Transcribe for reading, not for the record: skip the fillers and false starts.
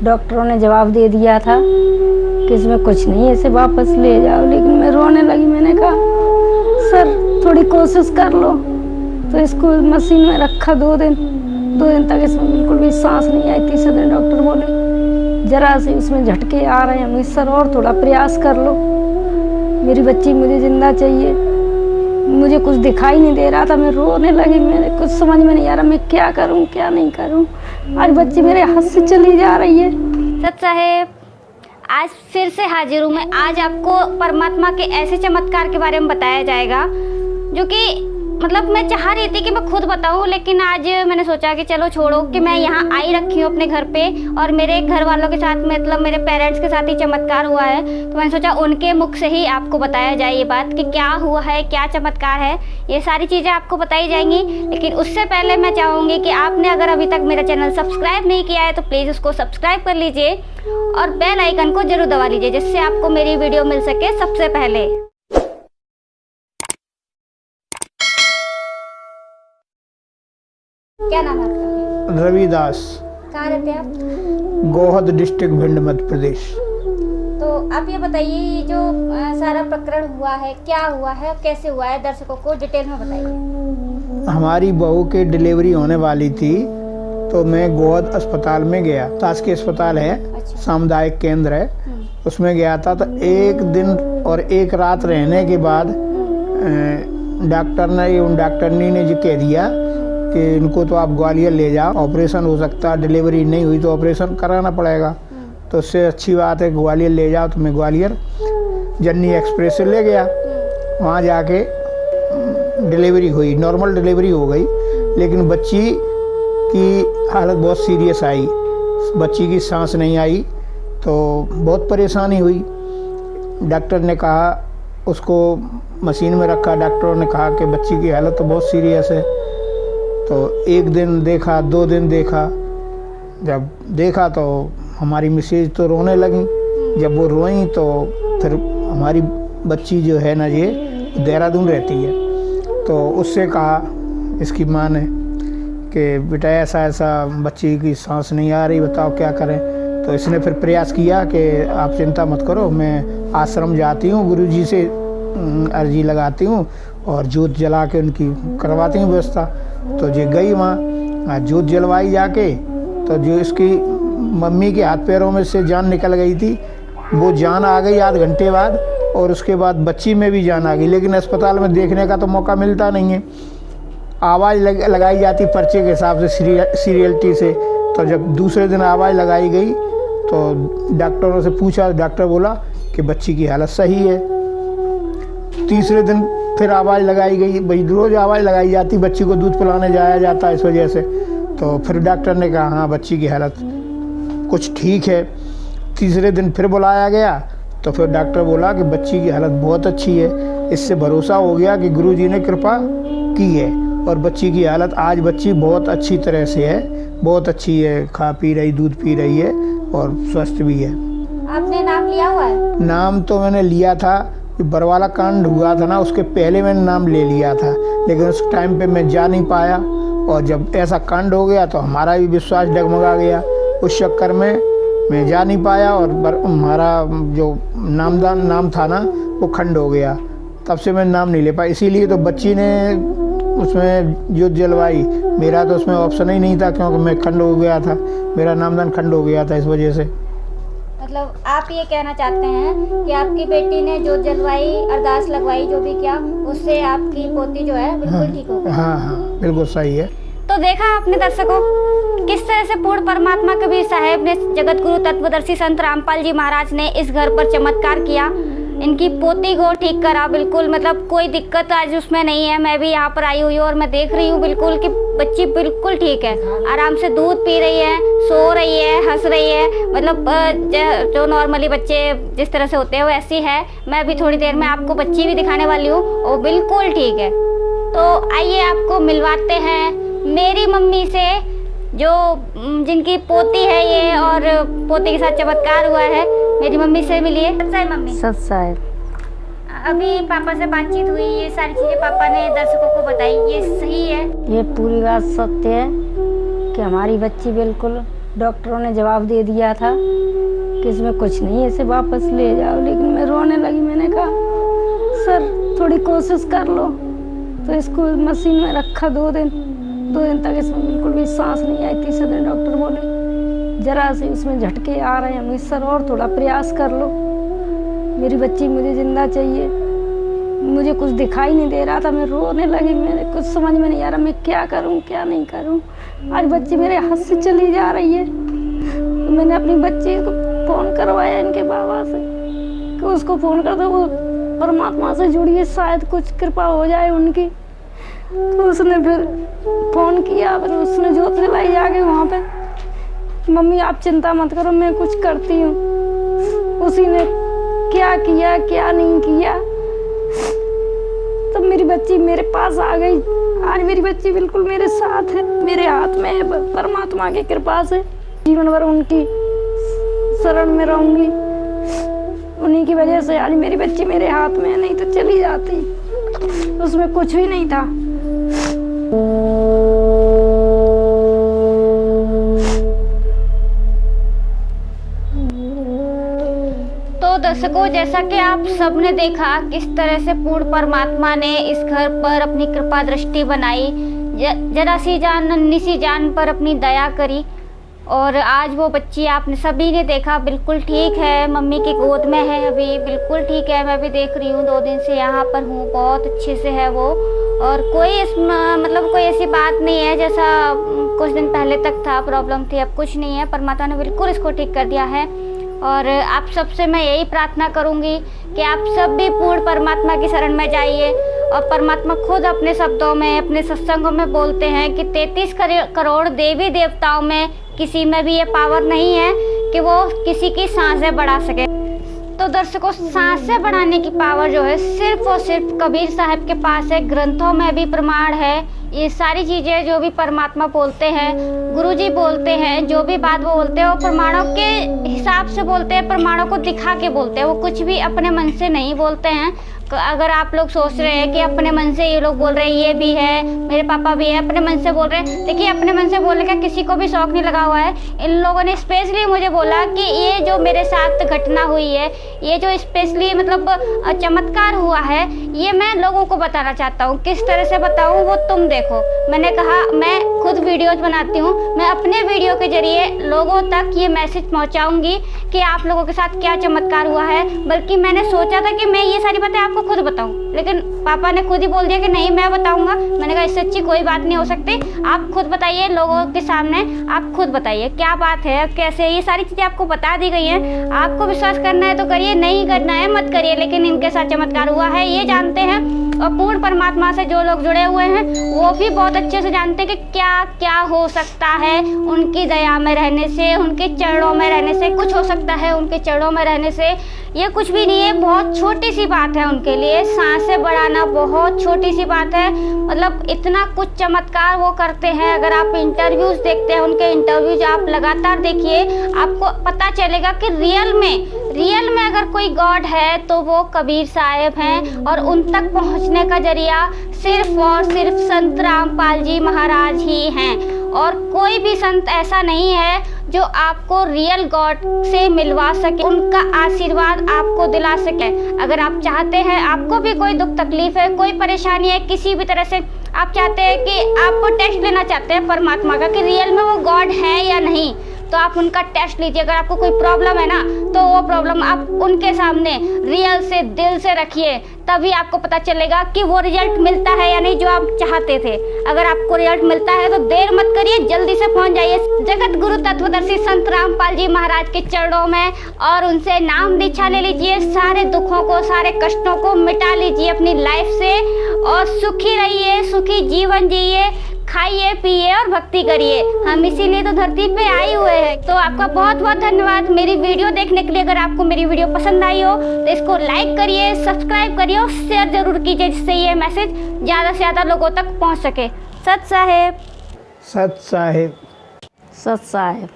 डॉक्टरों ने जवाब दे दिया था कि इसमें कुछ नहीं है, इसे वापस ले जाओ। लेकिन मैं रोने लगी। मैंने कहा सर थोड़ी कोशिश कर लो। तो इसको मशीन में रखा 2 दिन तक इसमें बिल्कुल भी सांस नहीं आई। तीसरे दिन डॉक्टर बोले जरा से उसमें झटके आ रहे हैं सर, और थोड़ा प्रयास कर लो, मेरी बच्ची मुझे जिंदा चाहिए। मुझे कुछ दिखाई नहीं दे रहा था, मैं रोने लगी। मैंने कुछ समझ में नहीं आ रहा मैं क्या करूं क्या नहीं करूं। आज बच्ची मेरे हाथ से चली जा रही है। सत साहेब, आज फिर से हाजिर हूँ मैं। आज आपको परमात्मा के ऐसे चमत्कार के बारे में बताया जाएगा जो कि मतलब मैं चाह रही थी कि मैं खुद बताऊं, लेकिन आज मैंने सोचा कि चलो छोड़ो कि मैं यहाँ आई रखी हूँ अपने घर पे और मेरे घर वालों के साथ, मतलब मेरे पेरेंट्स के साथ ही चमत्कार हुआ है। तो मैंने सोचा उनके मुख से ही आपको बताया जाए ये बात कि क्या हुआ है, क्या चमत्कार है। ये सारी चीज़ें आपको बताई जाएंगी, लेकिन उससे पहले मैं चाहूँगी कि आपने अगर अभी तक मेरा चैनल सब्सक्राइब नहीं किया है तो प्लीज़ उसको सब्सक्राइब कर लीजिए और बेल आइकन को जरूर दबा लीजिए, जिससे आपको मेरी वीडियो मिल सके सबसे पहले। क्या नाम है आपका? रविदास। कहाँ रहते हैं आप? गोहद डिस्ट्रिक्ट भिंड मध्य प्रदेश। तो आप ये बताइए ये जो सारा प्रकरण हुआ है, क्या हुआ है, कैसे हुआ है, दर्शकों को डिटेल में बताइए। हमारी बहू की डिलीवरी होने वाली थी तो मैं गोहद अस्पताल में गया। शासकीय अस्पताल है, अच्छा। सामुदायिक केंद्र है, उसमें गया था। तो 1 दिन और 1 रात रहने के बाद डॉक्टरनी ने जो कह दिया कि इनको तो आप ग्वालियर ले जाओ, ऑपरेशन हो सकता है, डिलीवरी नहीं हुई तो ऑपरेशन कराना पड़ेगा। तो उससे अच्छी बात है ग्वालियर ले जाओ। तो मैं ग्वालियर जननी एक्सप्रेस से ले गया। वहाँ जाके डिलीवरी हुई, नॉर्मल डिलीवरी हो गई, लेकिन बच्ची की हालत बहुत सीरियस आई। बच्ची की सांस नहीं आई तो बहुत परेशानी हुई। डॉक्टर ने कहा, उसको मशीन में रखा, डॉक्टरों ने कहा कि बच्ची की हालत तो बहुत सीरियस है। तो 1 दिन देखा, 2 दिन देखा। जब देखा तो हमारी मिसेज तो रोने लगी। जब वो रोई तो फिर हमारी बच्ची जो है ना ये देहरादून रहती है, तो उससे कहा इसकी माँ ने कि बेटा ऐसा ऐसा बच्ची की सांस नहीं आ रही, बताओ क्या करें। तो इसने फिर प्रयास किया कि आप चिंता मत करो, मैं आश्रम जाती हूँ, गुरुजी से अर्जी लगाती हूँ और जोत जला के उनकी करवाती हूँ व्यवस्था। तो ये गई वहाँ, जोत जलवाई जाके। तो जो इसकी मम्मी के हाथ पैरों में से जान निकल गई थी, वो जान आ गई आध घंटे बाद, और उसके बाद बच्ची में भी जान आ गई। लेकिन अस्पताल में देखने का तो मौका मिलता नहीं है। आवाज़ लगाई जाती पर्चे के हिसाब से, सीरियलिटी से। तो जब दूसरे दिन आवाज़ लगाई गई तो डॉक्टरों से पूछा, डॉक्टर बोला कि बच्ची की हालत सही है। तीसरे दिन फिर आवाज़ लगाई गई, भाई रोज़ आवाज़ लगाई जाती, बच्ची को दूध पिलाने जाया जाता इस वजह से। तो फिर डॉक्टर ने कहा हाँ बच्ची की हालत कुछ ठीक है। तीसरे दिन फिर बुलाया गया तो फिर डॉक्टर बोला कि बच्ची की हालत बहुत अच्छी है। इससे भरोसा हो गया कि गुरुजी ने कृपा की है और बच्ची की हालत आज बच्ची बहुत अच्छी तरह से है, बहुत अच्छी है, खा पी रही, दूध पी रही है और स्वस्थ भी है। आपने नाम लिया हुआ है? नाम तो मैंने लिया था, बरवाला कांड हुआ था ना, उसके पहले मैंने नाम ले लिया था, लेकिन उस टाइम पे मैं जा नहीं पाया। और जब ऐसा कांड हो गया तो हमारा भी विश्वास डगमगा गया। उस चक्कर में मैं जा नहीं पाया और हमारा जो नाम था ना वो खंड हो गया। तब से मैं नाम नहीं ले पाया। इसीलिए तो बच्ची ने उसमें जोत जलवाई, मेरा तो उसमें ऑप्शन ही नहीं था, क्योंकि मैं खंड हो गया था, मेरा नामदान खंड हो गया था। इस वजह से मतलब आप ये कहना चाहते हैं कि आपकी बेटी ने जोत जलवाई, अरदास लगवाई, जो भी किया, उससे आपकी पोती जो है बिल्कुल ठीक हो गई। हाँ, बिल्कुल सही है। तो देखा आपने दर्शकों, किस तरह से पूर्ण परमात्मा कबीर साहब ने, जगत गुरु तत्वदर्शी संत रामपाल जी महाराज ने इस घर पर चमत्कार किया, इनकी पोती को ठीक करा। बिल्कुल मतलब कोई दिक्कत आज उसमें नहीं है। मैं भी यहाँ पर आई हुई हूँ और मैं देख रही हूँ बिल्कुल कि बच्ची बिल्कुल ठीक है, आराम से दूध पी रही है, सो रही है, हंस रही है। मतलब जो नॉर्मली बच्चे जिस तरह से होते हैं वैसी है। मैं अभी थोड़ी देर में आपको बच्ची भी दिखाने वाली हूँ, वो बिल्कुल ठीक है। तो आइए आपको मिलवाते हैं मेरी मम्मी से, जो जिनकी पोती है ये और पोती के साथ चमत्कार हुआ है। मेरी मम्मी से मिलिए। सच्चाई मम्मी? सच्चाई। अभी पापा से बातचीत हुई, ये सारी चीजें पापा ने दर्शकों को बताई, ये सही है? ये पूरी बात सत्य है कि हमारी बच्ची बिल्कुल डॉक्टरों ने जवाब दे दिया था कि इसमें कुछ नहीं है, इसे वापस ले जाओ। लेकिन मैं रोने लगी। मैंने कहा सर थोड़ी कोशिश कर लो। तो इसको मशीन में रखा 2 दिन तक इसमें बिल्कुल भी सांस नहीं आई। तीसरे दिन डॉक्टर बोले जरा से इसमें झटके आ रहे हैं, सर और थोड़ा प्रयास कर लो, मेरी बच्ची मुझे जिंदा चाहिए। मुझे कुछ दिखाई नहीं दे रहा था, मैं रोने लगी। मेरे कुछ समझ में नहीं आ रहा मैं क्या करूं क्या नहीं करूं। आज बच्ची मेरे हाथ से चली जा रही है। तो मैंने अपनी बच्ची को फ़ोन करवाया इनके बाबा से कि उसको फ़ोन कर दो, वो परमात्मा से जुड़िए, शायद कुछ कृपा हो जाए उनकी। तो उसने फिर फ़ोन किया, फिर उसने जोत जलाई आके वहाँ पे, मम्मी आप चिंता मत करो मैं कुछ करती हूँ। उसी ने क्या किया क्या नहीं किया, तब मेरी बच्ची मेरे पास आ गई। आज मेरी बच्ची बिल्कुल मेरे साथ है, मेरे हाथ में है। परमात्मा की कृपा से जीवन भर उनकी शरण में रहूंगी। उन्हीं की वजह से आज मेरी बच्ची मेरे हाथ में है, नहीं तो चली जाती। उसमें कुछ भी नहीं था। तो दर्शकों, जैसा कि आप सबने देखा किस तरह से पूर्ण परमात्मा ने इस घर पर अपनी कृपा दृष्टि बनाई, जरा सी जान नन्ही सी जान पर अपनी दया करी, और आज वो बच्ची आपने सभी ने देखा बिल्कुल ठीक है, मम्मी की गोद में है अभी, बिल्कुल ठीक है। मैं भी देख रही हूँ, 2 दिन से यहाँ पर हूँ, बहुत अच्छे से है वो। और कोई मतलब कोई ऐसी बात नहीं है जैसा कुछ दिन पहले तक था, प्रॉब्लम थी, अब कुछ नहीं है। परमात्मा ने बिल्कुल इसको ठीक कर दिया है। और आप सबसे मैं यही प्रार्थना करूंगी कि आप सब भी पूर्ण परमात्मा की शरण में जाइए। और परमात्मा खुद अपने शब्दों में, अपने सत्संगों में बोलते हैं कि 33 करोड़ देवी देवताओं में किसी में भी ये पावर नहीं है कि वो किसी की सांसें बढ़ा सके। तो दर्शकों, सांसें बढ़ाने की पावर जो है सिर्फ और सिर्फ कबीर साहब के पास है। ग्रंथों में भी प्रमाण है। ये सारी चीज़ें जो भी परमात्मा बोलते हैं, गुरुजी बोलते हैं, जो भी बात वो बोलते हैं वो प्रमाणों के हिसाब से बोलते हैं, प्रमाणों को दिखा के बोलते हैं। वो कुछ भी अपने मन से नहीं बोलते हैं। अगर आप लोग सोच रहे हैं कि अपने मन से ये लोग बोल रहे हैं, ये भी है, मेरे पापा भी है, अपने मन से बोल रहे हैं, देखिए अपने मन से बोलने का किसी को भी शौक नहीं लगा हुआ है। इन लोगों ने स्पेशली मुझे बोला कि ये जो मेरे साथ घटना हुई है, ये जो स्पेशली मतलब चमत्कार हुआ है, ये मैं लोगों को बताना चाहता हूँ। किस तरह से बताऊँ वो तुम देखो। मैंने कहा मैं खुद वीडियोज बनाती हूँ, मैं अपने वीडियो के जरिए लोगों तक ये मैसेज पहुँचाऊँगी कि आप लोगों के साथ क्या चमत्कार हुआ है। बल्कि मैंने सोचा था कि मैं ये सारी बातें आपको खुद बताऊं, लेकिन पापा ने खुद ही बोल दिया कि नहीं मैं बताऊंगा। मैंने कहा इससे अच्छी कोई बात नहीं हो सकती, आप खुद बताइए लोगों के सामने, आप खुद बताइए क्या बात है, कैसे, ये सारी चीज़ें आपको बता दी गई हैं। आपको विश्वास करना है तो करिए, नहीं करना है मत करिए, लेकिन इनके साथ चमत्कार हुआ है ये जानते हैं। और पूर्ण परमात्मा से जो लोग जुड़े हुए हैं वो भी बहुत अच्छे से जानते हैं कि क्या क्या हो सकता है उनकी दया में रहने से, उनके चरणों में रहने से। कुछ हो सकता है उनके चरणों में रहने से, ये कुछ भी नहीं है, बहुत छोटी सी बात है उनके लिए। सांसें बढ़ाना बहुत छोटी सी बात है, मतलब इतना कुछ चमत्कार वो करते हैं। अगर आप इंटरव्यूज देखते हैं, उनके इंटरव्यूज आप लगातार देखिए, आपको पता चलेगा कि रियल में अगर कोई गॉड है तो वो कबीर साहब हैं। और उन तक पहुंचने का जरिया सिर्फ और सिर्फ संत रामपाल जी महाराज ही हैं। और कोई भी संत ऐसा नहीं है जो आपको रियल गॉड से मिलवा सके, उनका आशीर्वाद आपको दिला सके। अगर आप चाहते हैं, आपको भी कोई दुख तकलीफ है, कोई परेशानी है, किसी भी तरह से आप चाहते हैं कि आप टेस्ट लेना चाहते हैं परमात्मा का कि रियल में वो गॉड है या नहीं, तो आप उनका टेस्ट लीजिए। अगर आपको कोई प्रॉब्लम है ना, तो वो प्रॉब्लम आप उनके सामने रियल से, दिल से रखिए, तभी आपको पता चलेगा कि वो रिजल्ट मिलता है या नहीं जो आप चाहते थे। अगर आपको रिजल्ट मिलता है तो देर मत करिए, जल्दी से पहुंच जाइए जगत गुरु तत्वदर्शी संत रामपाल जी महाराज के चरणों में और उनसे नाम दीक्षा ले लीजिए। सारे दुखों को, सारे कष्टों को मिटा लीजिए अपनी लाइफ से और सुखी रहिए, सुखी जीवन जिए, खाइए पिए और भक्ति करिए। हम इसीलिए तो धरती पे आए हुए हैं। तो आपका बहुत बहुत धन्यवाद मेरी वीडियो देखने के लिए। अगर आपको मेरी वीडियो पसंद आई हो तो इसको लाइक करिए, सब्सक्राइब करिए और शेयर जरूर कीजिए, जिससे ये मैसेज ज़्यादा से ज़्यादा लोगों तक पहुंच सके। सत साहेब, सत साहेब, सत साहेब।